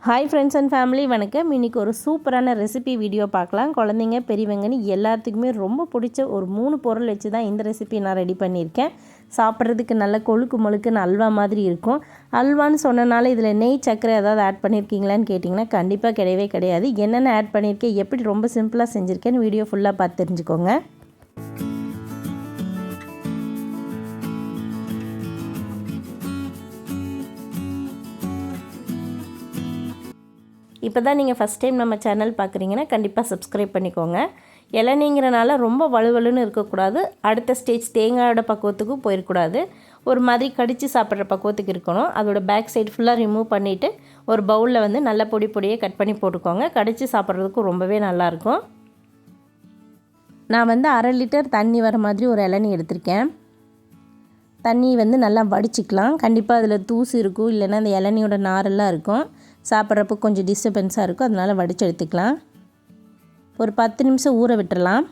Hi friends and family வணக்கம். இன்றைக்கி ஒரு சூப்பரான ரெசிபி வீடியோ பார்க்கலாம். குழந்தைங்க பெரியவங்கன்னு எல்லாத்துக்குமே ரொம்ப பிடிச்ச ஒரு 3 பொருள் வச்சு தான் இந்த ரெசிபி நான் ரெடி பண்ணியிருக்கேன். சாப்பிட்றதுக்கு நல்ல கொழுக்கு மொழுக்குன்னு அல்வா மாதிரி இருக்கும். அல்வான்னு சொன்னனால இதில் நெய் சர்க்கரை ஏதாவது ஆட் பண்ணியிருக்கீங்களான்னு கேட்டிங்கன்னா கண்டிப்பாக கிடையவே கிடையாது. என்னென்ன ஆட் பண்ணியிருக்கேன், எப்படி ரொம்ப சிம்பிளாக செஞ்சுருக்கேன்னு வீடியோ ஃபுல்லாக பார்த்து தெரிஞ்சுக்கோங்க. இப்போ தான் நீங்கள் ஃபஸ்ட் டைம் நம்ம சேனல் பார்க்குறீங்கன்னா கண்டிப்பாக சப்ஸ்கிரைப் பண்ணிக்கோங்க. இளநீங்கிறனால ரொம்ப வலுவலுன்னு இருக்கக்கூடாது, அடுத்த ஸ்டேஜ் தேங்காயோட பக்குவத்துக்கும் போயிடக்கூடாது. ஒரு மாதிரி கடித்து சாப்பிட்ற பக்குவத்துக்கு இருக்கணும். அதோட பேக் சைடு ஃபுல்லாக ரிமூவ் பண்ணிவிட்டு ஒரு பவுலில் வந்து நல்ல பொடியை கட் பண்ணி போட்டுக்கோங்க. கடித்து சாப்பிட்றதுக்கும் ரொம்பவே நல்லாயிருக்கும். நான் வந்து 1/2 லிட்டர் தண்ணி வர மாதிரி ஒரு இளநீ எடுத்திருக்கேன். தண்ணி வந்து நல்லா வடிச்சிக்கலாம். கண்டிப்பாக அதில் தூசு இருக்கும், இல்லைன்னா அந்த இளநியோட நாரெல்லாம் இருக்கும். சாப்பிட்றப்போ கொஞ்சம் டிஸ்டர்பன்ஸாக இருக்கும், அதனால் வடித்து எடுத்துக்கலாம். ஒரு 10 நிமிஷம் ஊற விட்டுறலாம்.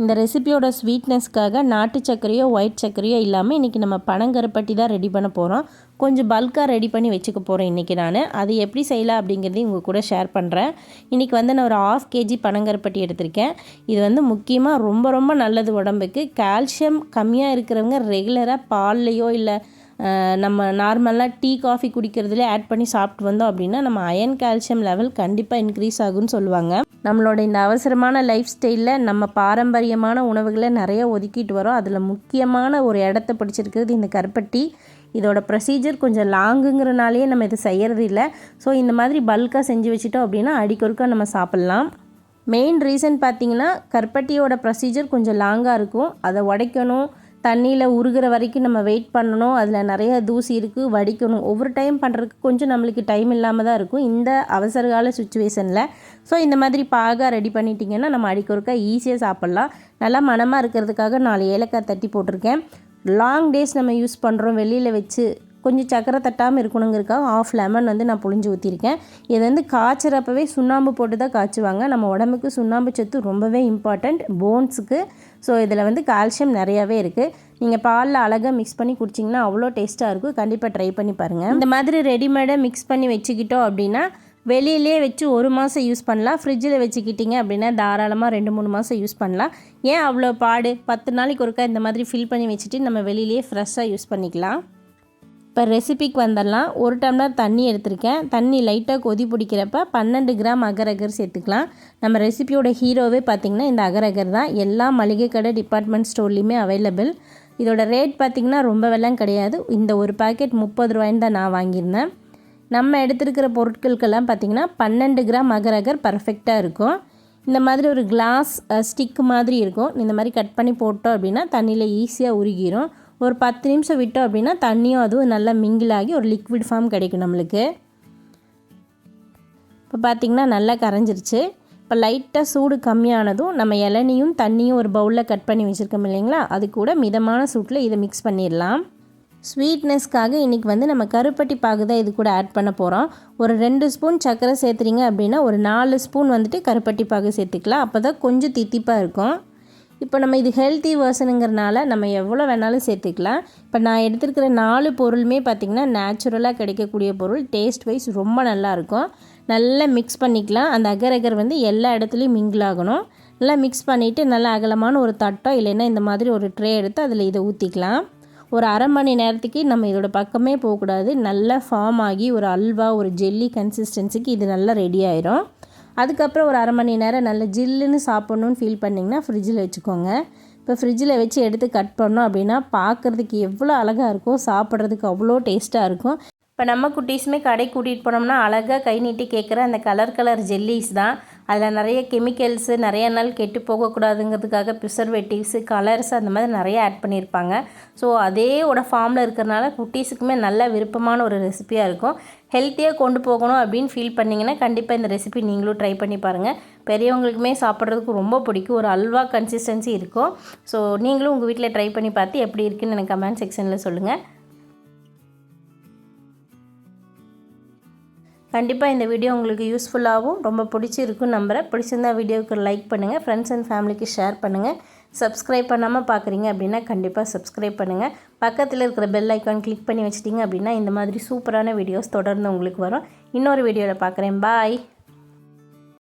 இந்த ரெசிபியோட ஸ்வீட்னஸ்க்காக நாட்டு சர்க்கரையோ ஒயிட் சர்க்கரையோ இல்லாமல் இன்றைக்கி நம்ம பனங்கருப்பட்டி தான் ரெடி பண்ண போகிறோம். கொஞ்சம் பல்காக ரெடி பண்ணி வச்சுக்க போகிறேன் இன்றைக்கி நான். அது எப்படி செய்யலாம் அப்படிங்கிறதையும் உங்கள் கூட ஷேர் பண்ணுறேன். இன்றைக்கி வந்து நான் ஒரு 1/2 kg பனங்கருப்பட்டி எடுத்திருக்கேன். இது வந்து முக்கியமாக ரொம்ப ரொம்ப நல்லது உடம்புக்கு. கால்சியம் கம்மியாக இருக்கிறவங்க ரெகுலராக பால்லையோ இல்லை நம்ம நார்மலாக டீ காஃபி குடிக்கிறதுலே ஆட் பண்ணி சாப்பிட்டு வந்தோம் அப்படின்னா நம்ம அயன் கால்சியம் லெவல் கண்டிப்பாக இன்க்ரீஸ் ஆகும்னு சொல்லுவாங்க. நம்மளோட இந்த அவசரமான லைஃப் ஸ்டைலில் நம்ம பாரம்பரியமான உணவுகளை நிறைய ஒதுக்கிட்டு வரோம். அதில் முக்கியமான ஒரு இடத்த பிடிச்சிருக்கிறது இந்த கருப்பட்டி. இதோட ப்ரொசீஜர் கொஞ்சம் லாங்குங்கிறனாலே நம்ம இதை செய்கிறது இல்லை. ஸோ இந்த மாதிரி பல்காக செஞ்சு வச்சிட்டோம் அப்படின்னா அடிக்கொருக்கா நம்ம சாப்பிட்லாம். மெயின் ரீசன் பார்த்திங்கன்னா கருப்பட்டியோட ப்ரொசீஜர் கொஞ்சம் லாங்காக இருக்கும். அதை உடைக்கணும், தண்ணியில் உருகிற வரைக்கும் நம்ம வெயிட் பண்ணணும். அதில் நிறைய தூசி இருக்குது, வடிக்கணும். ஒவ்வொரு டைம் பண்ணுறதுக்கு கொஞ்சம் நம்மளுக்கு டைம் இல்லாமல் தான் இருக்கும் இந்த அவசரகால சுச்சுவேஷனில். ஸோ இந்த மாதிரி பாகாக ரெடி பண்ணிட்டிங்கன்னா நம்ம அடிக்கொருக்கா ஈஸியாக சாப்பிட்லாம். நல்லா மணமாக இருக்கிறதுக்காக 4 ஏலக்காய் தட்டி போட்டிருக்கேன். லாங் டேஸ் நம்ம யூஸ் பண்ணுறோம், வெளியில் வச்சு கொஞ்சம் சக்கரை தட்டாமல் இருக்கணுங்கிறதுக்காக 1/2 லெமன் வந்து நான் புழிஞ்சு ஊற்றிருக்கேன். இது வந்து காய்ச்சறப்பவே சுண்ணாம்பு போட்டு தான் காய்ச்சுவாங்க. நம்ம உடம்புக்கு சுண்ணாம்பு சத்து ரொம்பவே இம்பார்ட்டண்ட் போன்ஸுக்கு. ஸோ இதில் வந்து கால்சியம் நிறையாவே இருக்குது. நீங்கள் பாலில் அழகாக மிக்ஸ் பண்ணி குடிச்சிங்கன்னா அவ்வளோ டேஸ்ட்டாக இருக்கும். கண்டிப்பாக ட்ரை பண்ணி பாருங்கள். இந்த மாதிரி ரெடிமேடாக மிக்ஸ் பண்ணி வச்சுக்கிட்டோம் அப்படின்னா வெளியிலே வச்சு 1 மாதம் யூஸ் பண்ணலாம். ஃப்ரிட்ஜில் வச்சுக்கிட்டிங்க அப்படின்னா தாராளமாக 2-3 மாதம் யூஸ் பண்ணலாம். ஏன் அவ்வளோ பாடு? 10 நாளைக்கு ஒருக்கா இந்த மாதிரி ஃபில் பண்ணி வச்சுட்டு நம்ம வெளியிலே ஃப்ரெஷ்ஷாக யூஸ் பண்ணிக்கலாம். இப்போ ரெசிபிக்கு வந்துடலாம். 1 டம்ளர் தண்ணி எடுத்திருக்கேன். தண்ணி லைட்டாக கொதி பிடிக்கிறப்ப 12 கிராம் அகரகர் சேர்த்துக்கலாம். நம்ம ரெசிபியோட ஹீரோவே பார்த்திங்கன்னா இந்த அகரகர் தான். எல்லா மளிகை கடை டிபார்ட்மெண்ட் ஸ்டோர்லேயுமே அவைலபிள். இதோட ரேட் பார்த்திங்கன்னா ரொம்ப வெள்ளம் கிடையாது. இந்த ஒரு பாக்கெட் 30 ரூபாய்ன்னு தான் நான் வாங்கியிருந்தேன். நம்ம எடுத்துருக்கிற பொருட்களுக்கெல்லாம் பார்த்திங்கன்னா 12 கிராம் அகரகர் பர்ஃபெக்டாக இருக்கும். இந்த மாதிரி ஒரு கிளாஸ் ஸ்டிக் மாதிரி இருக்கும். இந்த மாதிரி கட் பண்ணி போட்டோம் அப்படின்னா தண்ணியில் ஈஸியாக உருகிரும். ஒரு 10 நிமிஷம் விட்டோம் அப்படின்னா தண்ணியும் அதுவும் நல்லா மிங்கிள் ஆகி ஒரு லிக்விட் ஃபார்ம் கிடைக்கும் நம்மளுக்கு. இப்போ பார்த்திங்கன்னா நல்லா கரைஞ்சிருச்சு. இப்போ லைட்டாக சூடு கம்மியானதும் நம்ம இளநியும் தண்ணியும் ஒரு பவுலில் கட் பண்ணி வச்சுருக்கோம் இல்லைங்களா, அது கூட மிதமான சூட்டில் இதை மிக்ஸ் பண்ணிடலாம். ஸ்வீட்னஸ்க்காக இன்றைக்கி வந்து நம்ம கருப்பட்டி பாகு தான் இது கூட ஆட் பண்ண போகிறோம். ஒரு 2 ஸ்பூன் சர்க்கரை சேர்த்துறீங்க அப்படின்னா ஒரு 4 ஸ்பூன் வந்துட்டு கருப்பட்டி பாகு சேர்த்துக்கலாம். அப்போ தான் கொஞ்சம் தித்திப்பாக இருக்கும். இப்போ நம்ம இது ஹெல்த்தி வேர்ஷனுங்கிறனால நம்ம எவ்வளோ வேணாலும் சேர்த்துக்கலாம். இப்போ நான் எடுத்துருக்கிற 4 பொருளுமே பார்த்திங்கன்னா நேச்சுரலாக கிடைக்கக்கூடிய பொருள். டேஸ்ட் வைஸ் ரொம்ப நல்லாயிருக்கும். நல்லா மிக்ஸ் பண்ணிக்கலாம். அந்த அகரகர் வந்து எல்லா இடத்துலையும் மிங்கிள் ஆகணும். நல்லா மிக்ஸ் பண்ணிவிட்டு நல்லா அகலமான ஒரு தட்டோ இல்லைன்னா இந்த மாதிரி ஒரு ட்ரே எடுத்து அதில் இதை ஊற்றிக்கலாம். ஒரு 1/2 மணி நேரத்துக்கு நம்ம இதோட பக்கமே போகக்கூடாது. நல்லா ஃபார்ம் ஆகி ஒரு அல்வா ஒரு ஜெல்லி கன்சிஸ்டன்சிக்கு இது நல்லா ரெடி ஆயிரும். அதுக்கப்புறம் ஒரு 1/2 மணி நேரம் நல்ல ஜில்லுன்னு சாப்பிட்ணுன்னு ஃபீல் பண்ணிங்கன்னா ஃப்ரிட்ஜில் வச்சுக்கோங்க. இப்போ ஃப்ரிட்ஜில் வச்சு எடுத்து கட் பண்ணோம் அப்படின்னா பார்க்குறதுக்கு எவ்வளோ அழகாக இருக்கும், சாப்பிட்றதுக்கு அவ்வளோ டேஸ்ட்டாக இருக்கும். இப்போ நம்ம குட்டீஸுமே கடைக்கு கூட்டிகிட்டு போனோம்னா அழகாக கை நீட்டி கேட்குற அந்த கலர் ஜெல்லிஸ் தான். அதில் நிறைய கெமிக்கல்ஸு, நிறைய நாள் கெட்டு போகக்கூடாதுங்கிறதுக்காக ப்ரிசர்வேட்டிவ்ஸு, கலர்ஸ் அந்த மாதிரி நிறைய ஆட் பண்ணியிருப்பாங்க. ஸோ அதேயோட ஃபார்மில் இருக்கிறனால குட்டீஸுக்குமே நல்ல விருப்பமான ஒரு ரெசிபியாக இருக்கும். ஹெல்த்தியாக கொண்டு போகணும் அப்படின்னு ஃபீல் பண்ணிங்கன்னா கண்டிப்பாக இந்த ரெசிபி நீங்களும் ட்ரை பண்ணி பாருங்கள். பெரியவங்களுக்குமே சாப்பிட்றதுக்கு ரொம்ப பிடிக்கும். ஒரு அல்வா கன்சிஸ்டன்சி இருக்கும். ஸோ நீங்களும் உங்கள் வீட்டில் ட்ரை பண்ணி பார்த்து எப்படி இருக்குன்னு எனக்கு கமெண்ட் செக்ஷனில் சொல்லுங்கள். கண்டிப்பாக இந்த வீடியோ உங்களுக்கு யூஸ்ஃபுல்லாகவும் ரொம்ப பிடிச்சிருக்குன்னு நம்புகிறேன். பிடிச்சிருந்தா வீடியோவுக்கு லைக் பண்ணுங்கள், ஃப்ரெண்ட்ஸ் அண்ட் ஃபேமிலிக்கு ஷேர் பண்ணுங்கள். சப்ஸ்கிரைப் பண்ணாமல் பார்க்குறீங்க அப்படின்னா கண்டிப்பாக சப்ஸ்கிரைப் பண்ணுங்கள். பக்கத்தில் இருக்கிற பெல் ஐக்கான் கிளிக் பண்ணி வச்சிட்டிங்க அப்படின்னா இந்த மாதிரி சூப்பரான வீடியோஸ் தொடர்ந்து உங்களுக்கு வரும். இன்னொரு வீடியோவில் பார்க்குறேன். பாய்.